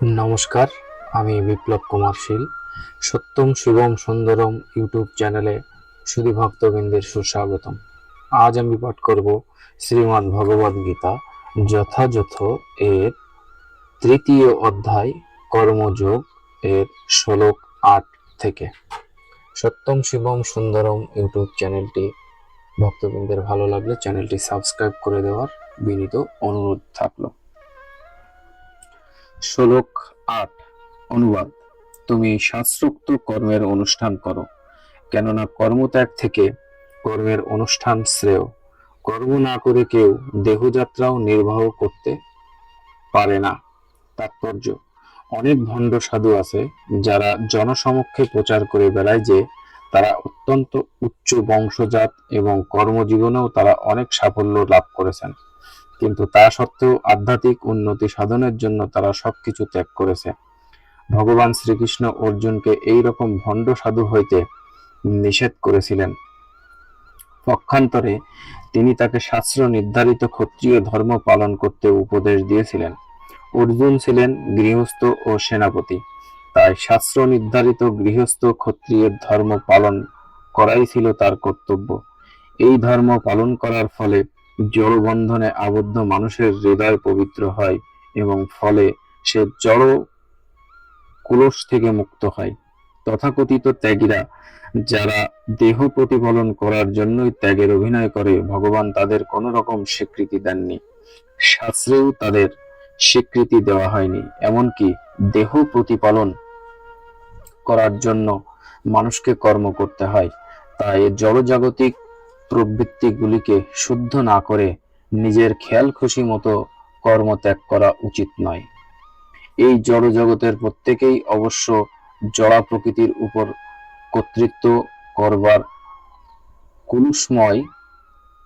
নমস্কার, আমি বিপ্লব কুমার শীল। সত্যম শিবম সুন্দরম ইউটিউব চ্যানেলে সুধী ভক্তবৃন্দের সুস্বাগতম। আজ আমি পাঠ করব শ্রীমদ্ ভগবদ গীতা যথাযথ এর তৃতীয় অধ্যায় কর্মযোগ এর শ্লোক ৮ থেকে। সত্যম শিবম সুন্দরম ইউটিউব চ্যানেলটি ভক্তবৃন্দের ভালো লাগলে চ্যানেলটি সাবস্ক্রাইব করে দেওয়ার বিনীত অনুরোধ থাকলো। শ্লোক ৮। অনুবাদ: তুমি শাস্ত্রোক্ত কর্মের অনুষ্ঠান করো, কেননা কর্মত্যাগ থেকে কর্মের অনুষ্ঠান শ্রেয়। কর্ম না করে কেউ দেহযাত্রাও নির্বাহ করতে পারে না। তাৎপর্য: অনেক ভণ্ড সাধু আছে যারা জনসমক্ষে প্রচার করে বেড়ায় যে তারা অত্যন্ত উচ্চ বংশজাত এবং কর্মজীবনেও তারা অনেক সাফল্য লাভ করেছেন, কিন্তু তা সত্ত্বেও আধ্যাত্মিক উন্নতি সাধনের জন্য তারা সবকিছু ত্যাগ করেছে। ভগবান শ্রীকৃষ্ণ অর্জুনকে এই রকম ভণ্ড সাধু হইতে নিষেধ করেছিলেন। পক্ষান্তরে তিনি তাকে শাস্ত্র নির্ধারিত ক্ষত্রিয় ধর্ম পালন করতে উপদেশ দিয়েছিলেন। অর্জুন ছিলেন গৃহস্থ ও সেনাপতি, তাই শাস্ত্র নির্ধারিত গৃহস্থ ক্ষত্রিয়ের ধর্ম পালন করাই ছিল তার কর্তব্য। এই ধর্ম পালন করার ফলে জড় বন্ধনে আবদ্ধ মানুষের হৃদয় পবিত্র হয় এবং ফলে সে জড় কুলস থেকে মুক্ত হয়। তথাকথিত ত্যাগীরা যারা দেহ প্রতিপালন করার জন্যই ত্যাগের অভিনয় করে, ভগবান তাদের কোনো রকম স্বীকৃতি দেননি। শাস্ত্রেও তাদের স্বীকৃতি দেওয়া হয়নি। এমনকি দেহ প্রতিপালন করার জন্য মানুষকে কর্ম করতে হয়। তাই জড়জাগতিক প্রবৃত্তিগুলিকে শুদ্ধ না করে নিজের খেয়াল খুশি মতো কর্ম ত্যাগ করা উচিত নয়। এই জড় জগতের প্রত্যেকেই অবশ্য জড়া প্রকৃতির উপর কর্তৃত্ব করবার কুলুষময়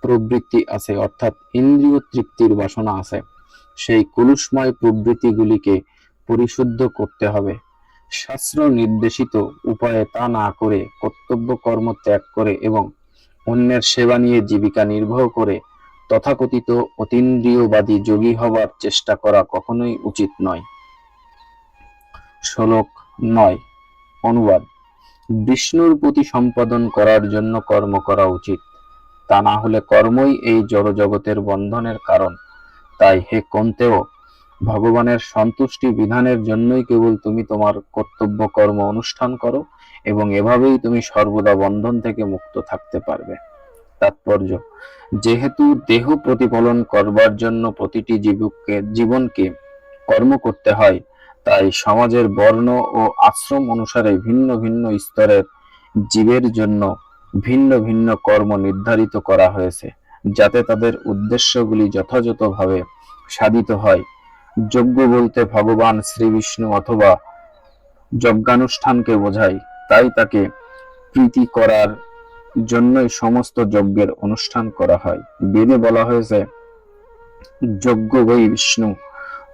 প্রবৃত্তি আছে, অর্থাৎ ইন্দ্রিয় তৃপ্তির বাসনা আছে। সেই কুলুষময় প্রবৃত্তিগুলিকে পরিশুদ্ধ করতে হবে। শাস্ত্র নির্দেশিত উপায়ে তা না করে কর্তব্য কর্ম ত্যাগ করে এবং অন্যের সেবা নিয়ে জীবিকা নির্বাহ করে তথাকথিত অতীন্দ্রিয়বাদী যোগী হবার চেষ্টা করা কখনোই উচিত নয়। শ্লোক ৯। অনুবাদ: বিষ্ণুর প্রতি সম্পাদন করার জন্য কর্ম করা উচিত, তা না হলে কর্মই এই জড় জগতের বন্ধনের কারণ। তাই হে কন্তেয়, ভগবানের সন্তুষ্টি বিধানের জন্যই কেবল তুমি তোমার কর্তব্য কর্ম অনুষ্ঠান করো এবং এভাবেই তুমি সর্বদা বন্ধন থেকে মুক্ত থাকতে পারবে। তাৎপর্য: যেহেতু দেহ প্রতিপালন করবার জন্য প্রতিটি জীবনকে কর্ম করতে হয়, তাই সমাজের বর্ণ ও আশ্রম অনুসারে ভিন্ন ভিন্ন স্তরের জীবের জন্য ভিন্ন ভিন্ন কর্ম নির্ধারিত করা হয়েছে, যাতে তাদের উদ্দেশ্যগুলি যথাযথভাবে সাধিত হয়। যজ্ঞ বলতে ভগবান শ্রী বিষ্ণু অথবা যজ্ঞানুষ্ঠানকে বোঝায়, তাই তাকে প্রীতি করার জন্যই সমস্ত যজ্ঞের অনুষ্ঠান করা হয়। বেদে বলা হয়েছে, যজ্ঞ বৈ বিষ্ণু।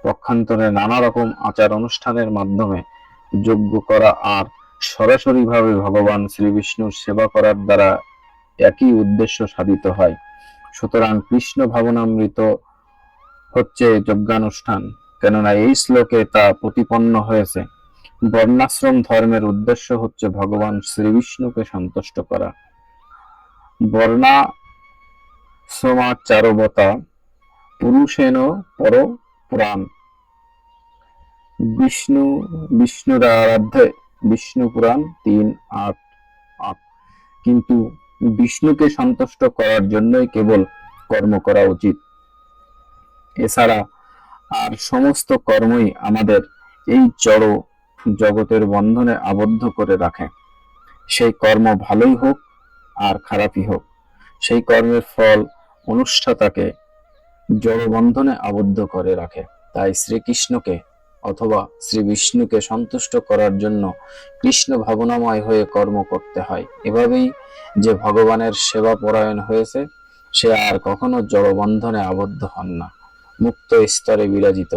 পক্ষান্তরে নানা রকম আচার অনুষ্ঠানের মাধ্যমে যজ্ঞ করা আর সরাসরি ভাবে ভগবান শ্রী বিষ্ণুর সেবা করার দ্বারা একই উদ্দেশ্য সাধিত হয়। সুতরাং কৃষ্ণ ভাবনামৃত হচ্ছে যজ্ঞানুষ্ঠান, কেননা এই শ্লোকে তা প্রতিপন্ন হয়েছে। বর্ণাশ্রম ধর্মের উদ্দেশ্য হচ্ছে ভগবান শ্রী বিষ্ণুকে সন্তুষ্ট করা। বর্ণাশ্রমাচারবতা পুরুষেণ পর পুরাণ। বিষ্ণুরারাধ্যে বিষ্ণু পুরাণ ৩:৮। কিন্তু বিষ্ণুকে সন্তুষ্ট করার জন্যই কেবল কর্ম করা উচিত। এছাড়া আর সমস্ত কর্মই আমাদের এই জড় জগতের বন্ধনে আবদ্ধ করে রাখে। সেই কর্ম ভালোই হোক আর খারাপই হোক, সেই কর্মের ফল অনুষ্ঠাতাকে জড় বন্ধনে আবদ্ধ করে রাখে। তাই শ্রীকৃষ্ণকে অথবা শ্রী বিষ্ণুকে সন্তুষ্ট করার জন্য কৃষ্ণ ভাবনাময় হয়ে কর্ম করতে হয়। এভাবেই যে ভগবানের সেবা পরায়ণ হয়েছে, সে আর কখনো জড়বন্ধনে আবদ্ধ হন না, মুক্ত স্তরে বিরাজিত।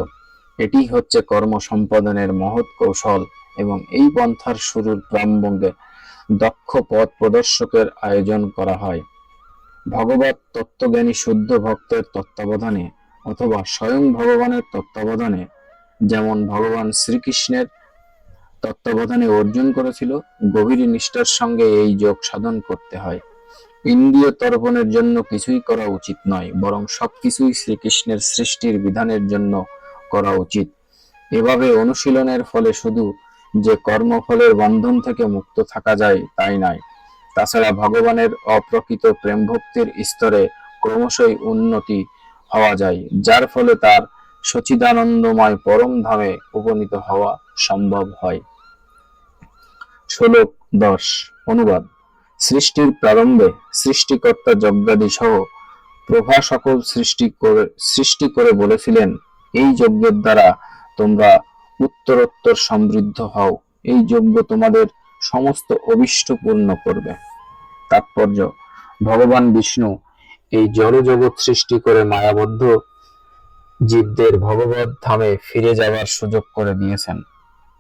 এটি হচ্ছে কর্ম সম্পাদনের মহৎ কৌশল এবং এই পন্থার শুরুর প্রারম্ভে দক্ষ পথ প্রদর্শকের আয়োজন করা হয়। ভগবত তত্ত্বজ্ঞানী শুদ্ধ ভক্তের তত্ত্বাবধানে অথবা স্বয়ং ভগবানের তত্ত্বাবধানে যেমন ভগবান শ্রীকৃষ্ণের তত্ত্বাবধানে অর্জুন করেছিল, গভীর নিষ্ঠার সঙ্গে এই যোগ সাধন করতে হয়। ইন্দ্রিয় তর্পণের জন্য কিছুই করা উচিত নয়, বরং সবকিছুই শ্রীকৃষ্ণের সৃষ্টির বিধানের জন্য করা উচিত। এভাবে অনুশীলনের ফলে শুধু যে কর্মফলের বন্ধন থেকে মুক্ত থাকা যায় তাই নয়, তাছাড়া ভগবানের অপ্রকৃত প্রেম ভক্তির স্তরে ক্রমশই উন্নতি হওয়া যায়, যার ফলে তার সচিদানন্দময় পরম ধামে উপনীত হওয়া সম্ভব হয়। শ্লোক 10 অনুবাদ। সৃষ্টির প্রারম্ভে সৃষ্টিকর্তা যজ্ঞাদি সহ প্রভা সকল সৃষ্টি করে বলেছিলেন, এই যজ্ঞের দ্বারা তোমরা উত্তরোত্তর সমৃদ্ধ হও, এই যজ্ঞ তোমাদের সমস্ত অভীষ্ট পূর্ণ করবে। তাৎপর্য: ভগবান বিষ্ণু এই জড় জগৎ সৃষ্টি করে মায়াবদ্ধ জীবদের ভগবত ধামে ফিরে যাওয়ার সুযোগ করে দিয়েছেন।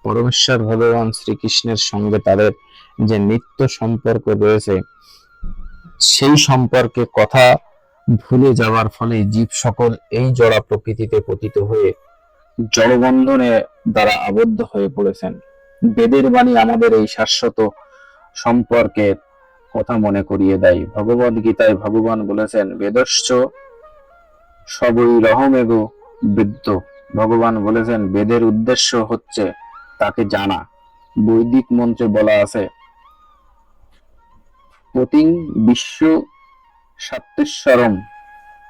পরমেশ্বর ভগবান শ্রীকৃষ্ণের সঙ্গে তাদের যে নিত্য সম্পর্ক রয়েছে, সেই সম্পর্কে কথা ভুলে যাওয়ার ফলে জীব সকল এই জড়া প্রকৃতিতে পতিত হয়ে জড়বন্ধনে দ্বারা আবদ্ধ হয়ে পড়েছেন। বেদের বাণী আমাদের এই শাশ্বত সম্পর্কের কথা মনে করিয়ে দেয়। ভগবদ গীতায় ভগবান বলেছেন, বেদস্য সবৈরহমেব বেদ্য। ভগবান বলেছেন, বেদের উদ্দেশ্য হচ্ছে তাকে জানা। বৈদিক মন্ত্রে বলা আছে, পতিং বিশ্ব সত্যেশ্বরম।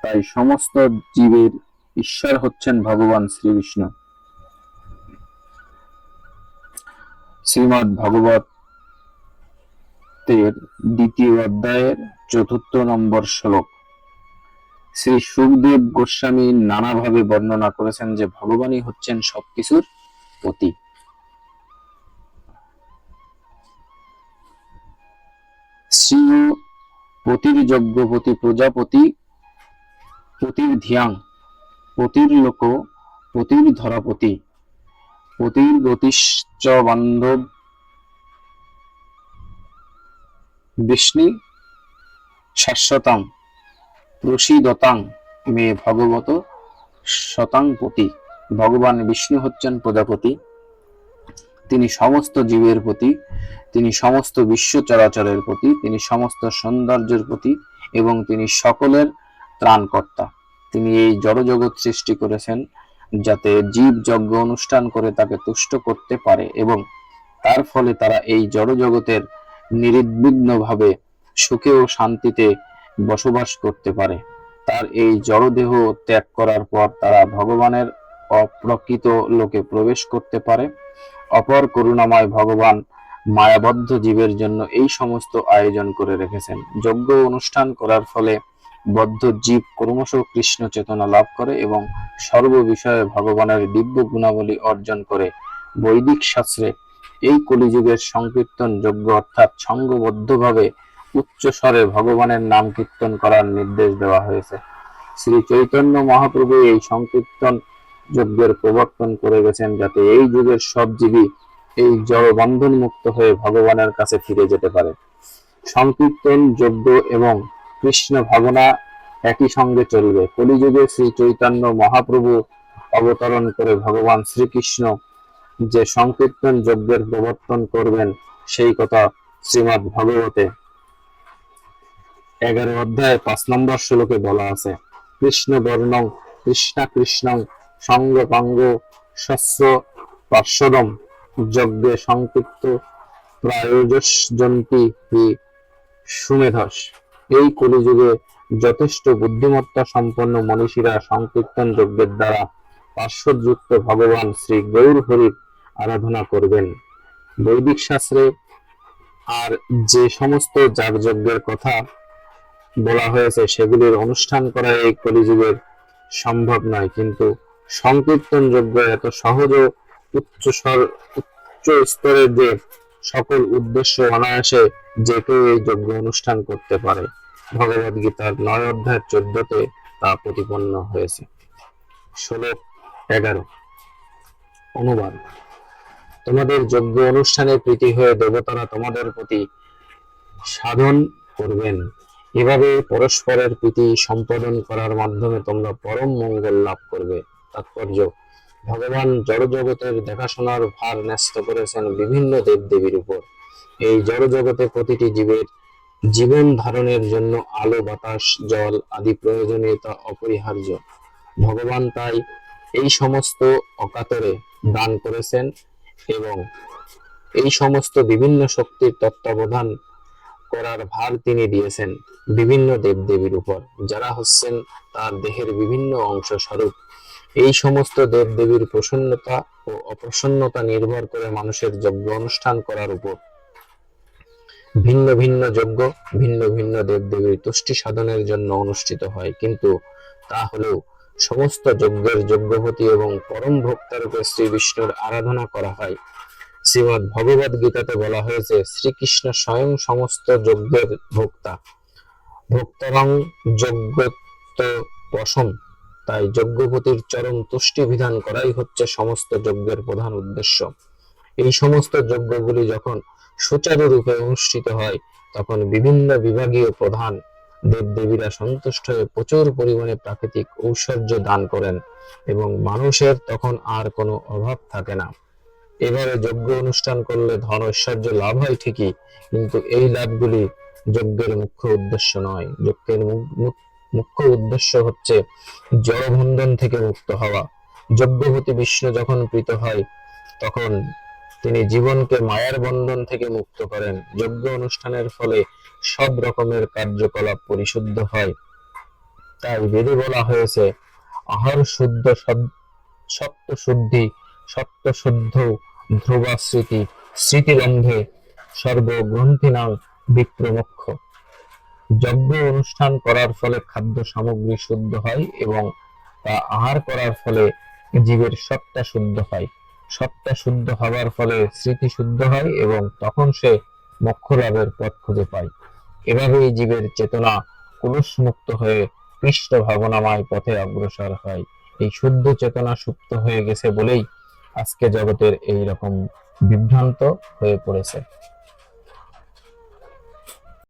তাই সমস্ত জীবের ঈশ্বর হচ্ছেন ভগবান শ্রীবিষ্ণু। শ্রীমদ্ ভাগবতের 2য় অধ্যায়ের 4 নম্বর শ্লোক। শ্রী সুখদেব গোস্বামী নানাভাবে বর্ণনা করেছেন যে ভগবানই হচ্ছেন সবকিছুর পতি। শ্রী পতির যজ্ঞপতি প্রজাপতি পতির ধিয়াং, পতির লোক পতির ধরাপতি, পতির গতিশ্চ বান্ধব বিষ্ণু শাশ্বতাং প্রসীদতাং মে ভগবত শতাং পতি। ভগবান বিষ্ণু হচ্ছেন প্রজাপতি, তিনি সমস্ত জীবের প্রতি, তিনি সমস্ত বিশ্ব চরাচরের প্রতি, তিনি সমস্ত সৌন্দর্যের প্রতি এবং তিনি সকলের ত্রাণকর্তা। তিনি এই জড়জগৎ সৃষ্টি করেছেন যাতে জীব যজ্ঞ অনুষ্ঠান করে তাকে তুষ্ট করতে পারে এবং তার ফলে তারা এই জড়জগতের নির্বিঘ্নভাবে সুখে ও শান্তিতে বসবাস করতে পারে। তার এই জড়দেহ ত্যাগ করার পর তারা ভগবানের অপ্রকৃত লোকে প্রবেশ করতে পারে। অপর করুণাময় ভগবান মায়াবদ্ধ জীবের জন্য এই সমস্ত আয়োজন করে রেখেছেন। যজ্ঞ অনুষ্ঠান করার ফলে বদ্ধ জীব ক্রমশ কৃষ্ণ চেতনা লাভ করে এবং সর্ব বিষয়ে ভগবানের দিব্য গুণাবলী অর্জন করে। বৈদিক শাস্ত্রে এই কলিযুগের সংকীর্তন যজ্ঞ অর্থাৎ সংঘবদ্ধভাবে উচ্চ স্বরে ভগবানের নাম কীর্তন করার নির্দেশ দেওয়া হয়েছে। শ্রী চৈতন্য মহাপ্রভু এই সংকীর্তন যজ্ঞের প্রবর্তন করে গেছেন যাতে এই যুগের সব জীবই এই জড় বন্ধন মুক্ত হয়ে ভগবানের কাছে ফিরে যেতে পারে। সংকীর্তন যজ্ঞ এবং কৃষ্ণ ভাবনা একই সঙ্গে চলবে। কলিযুগে শ্রী চৈতন্য মহাপ্রভু অবতরণ করে ভগবান শ্রীকৃষ্ণ যে সংকীর্তন যজ্ঞের প্রবর্তন করবেন সেই কথা শ্রীমদ্ ভাগবতে 11 অধ্যায় 5 নম্বর শ্লোকে বলা আছে। কৃষ্ণ বর্ণং কৃষ্ণা কৃষ্ণং সঙ্গ পাঙ্গ শস্য পার্শ্বদম যজ্ঞে সংকীর্ত প্রায়োজন্তি হি সুমেধস। এই কলিযুগে যথেষ্ট বুদ্ধিমত্তা সম্পন্ন মনীষীরা সংকীর্তন যজ্ঞের দ্বারা পার্শ্বযুক্ত ভগবান শ্রী গৌর হরির আরাধনা করবেন। বৈদিক শাস্ত্রে আর যে সমস্ত যাগযজ্ঞের কথা বলা হয়েছে সেগুলির অনুষ্ঠান করা এই কলিযুগের সম্ভব নয়, কিন্তু সংকীর্তন যজ্ঞ এত সহজ ও উচ্চ স্তরের যে সকল উদ্দেশ্য অনায়াসে যে কেউ এই যজ্ঞ অনুষ্ঠান করতে পারে। ভগবদ গীতার 9 অধ্যায় 14-তে তা প্রতিপন্ন হয়েছে। শ্লোক 11 অনুবাদ। তোমাদের যজ্ঞ অনুষ্ঠানে প্রীতি হয়ে দেবতারা তোমাদের প্রতি সাধন করবেন। এভাবে পরস্পরের প্রীতি সম্পাদন করার মাধ্যমে তোমরা পরম মঙ্গল লাভ করবে। তাৎপর্য: ভগবান জড়জগতের দেখাশোনার ভার ন্যস্ত করেছেন বিভিন্ন দেবদেবীর উপর। এই জড়জগতে প্রতিটি জীবের জীবন ধারণের জন্য আলো, বাতাস, জল আদি প্রয়োজনীয়তা অপরিহার্য। ভগবান তাই এই সমস্ত অকাতরে দান করেছেন এবং এই সমস্ত বিভিন্ন শক্তির তত্ত্বাবধান করার ভার তিনি দিয়েছেন বিভিন্ন দেবদেবীর উপর, যারা হচ্ছেন তার দেহের বিভিন্ন অংশ স্বরূপ। এই সমস্ত দেবদেবীর প্রসন্নতা ও অপ্রসন্নতা নির্ভর করে মানুষের যজ্ঞ অনুষ্ঠান করার উপর। ভিন্ন ভিন্ন যজ্ঞ ভিন্ন ভিন্ন দেবদেবীর তুষ্টি সাধনের জন্য অনুষ্ঠিত হয়, কিন্তু তা হলেও সমস্ত যজ্ঞের যজ্ঞপতি এবং পরম ভোক্তারূপে শ্রী বিষ্ণুর আরাধনা করা হয়। শ্রীমদ্ ভগবদ গীতাতে বলা হয়েছে, শ্রীকৃষ্ণ স্বয়ং সমস্ত যজ্ঞের ভোক্তা, ভোক্তারং যজ্ঞত বশম। তাই যজ্ঞপতির চরম তুষ্টি বিধান করাই হচ্ছে সমস্ত যজ্ঞের প্রধান উদ্দেশ্য। এই সমস্ত যজ্ঞগুলি যখন সুচারুরূপে অনুষ্ঠিত হয়, তখন বিভিন্ন বিভাগীয় প্রধান দেবদেবীরা সন্তুষ্ট হয়ে প্রচুর পরিমাণে প্রাকৃতিক ঐশ্বর্য দান করেন এবং মানুষের তখন আর কোনো অভাব থাকে না। এবারে যজ্ঞ অনুষ্ঠান করলে ধন ঐশ্বর্য লাভ হয় ঠিকই, কিন্তু এই লাভগুলি যজ্ঞের মুখ্য উদ্দেশ্য নয়। যজ্ঞের মুখ্য উদ্দেশ্য হচ্ছে জড়বন্ধন থেকে মুক্ত হওয়া। যজ্ঞপতি বিষ্ণু যখন প্রীত হয়, তখন তিনি জীবনকে মায়ার বন্ধন থেকে মুক্ত করেন। যজ্ঞ অনুষ্ঠানের ফলে সব রকমের কার্যকলাপ পরিশুদ্ধ হয়। তাই বেদে বলা হয়েছে, আহার শুদ্ধ সত্য শুদ্ধি, সত্য শুদ্ধ ধ্রুবা স্মৃতি, স্মৃতিরন্ধে সর্বগ্রন্থিনাং বিপ্রমোক্ষ। যজ্ঞ অনুষ্ঠান করার ফলে খাদ্য সামগ্রী শুদ্ধ হয় এবং তা আহার করার ফলে জীবের সত্তা শুদ্ধ হয়। সত্তা শুদ্ধ হওয়ার ফলে স্মৃতি শুদ্ধ হয় এবং তখন সে মোক্ষ লাভের পথ খুঁজে পায়। এভাবেই জীবের চেতনা কুলুষমুক্ত হয়ে কৃষ্ণ ভাবনাময় পথে অগ্রসর হয়। এই শুদ্ধ চেতনা সুপ্ত হয়ে গেছে বলেই আজকে জগতের এই রকম বিভ্রান্ত হয়ে পড়েছে।